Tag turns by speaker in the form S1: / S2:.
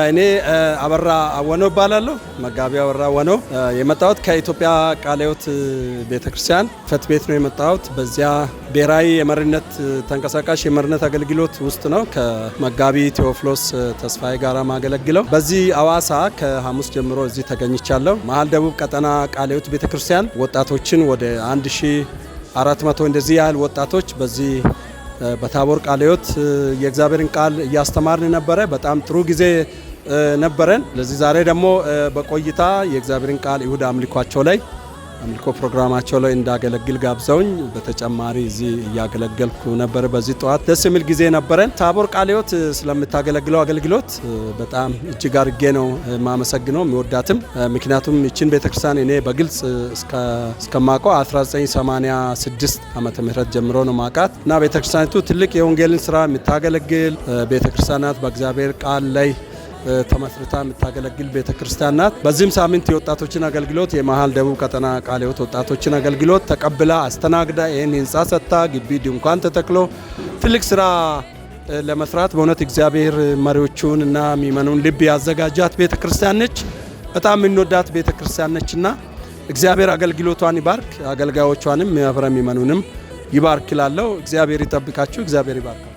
S1: እኔ አበራ አወነው እባላለሁ። መጋቢ አበራ አወነው የመጣሁት ከኢትዮጵያ ቃለ ሕይወት ቤተክርስቲያን ፈት ቤት ነው የመጣሁት። በዚያ ብሔራዊ የመሪነት ተንቀሳቃሽ የመሪነት አገልግሎት ውስጥ ነው ከመጋቢ ቴዎፍሎስ ተስፋዬ ጋር ማገለግለው። በዚህ አዋሳ ከሐሙስ ጀምሮ እዚህ ተገኝቻለሁ። መሀል ደቡብ ቀጠና ቃለ ሕይወት ቤተክርስቲያን ወጣቶችን ወደ 1400 እንደዚህ ያህል ወጣቶች በዚህ በታቦር ቃለ ሕይወት የእግዚአብሔርን ቃል እያስተማርን ነበረ። በጣም ጥሩ ጊዜ ነበረን። ለዚህ ዛሬ ደግሞ በቆይታ የእግዚአብሔርን ቃል ይሁዳ አምልኮ ፕሮግራማቸው ላይ እንዳገለግል ጋብዘውኝ በተጨማሪ እዚህ እያገለገልኩ ነበር። በዚህ ጠዋት ደስ የሚል ጊዜ ነበረን። ታቦር ቃለ ሕይወት ስለምታገለግለው አገልግሎት በጣም እጅግ አድርጌ ነው ማመሰግነው የሚወዳትም። ምክንያቱም ይችን ቤተክርስቲያን እኔ በግልጽ እስከማውቀው 1986 ዓመተ ምህረት ጀምሮ ነው ማውቃት እና ቤተክርስቲያኒቱ ትልቅ የወንጌልን ስራ የምታገለግል ቤተክርስቲያናት በእግዚአብሔር ቃል ላይ ተመስርታ የምታገለግል ቤተክርስቲያን ናት። በዚህም ሳምንት የወጣቶችን አገልግሎት የመሀል ደቡብ ቀጠና ቃለ ሕይወት ወጣቶችን አገልግሎት ተቀብላ አስተናግዳ ይህን ህንጻ ሰጥታ ግቢ ድንኳን ተተክሎ ትልቅ ስራ ለመስራት በእውነት እግዚአብሔር መሪዎቹን እና የሚመኑን ልብ ያዘጋጃት ቤተክርስቲያን ነች። በጣም የምንወዳት ቤተክርስቲያን ነችና እግዚአብሔር አገልግሎቷን ይባርክ፣ አገልጋዮቿንም ማህበረ የሚመኑንም ይባርክ እላለሁ። እግዚአብሔር ይጠብቃችሁ፣ እግዚአብሔር ይባርካችሁ።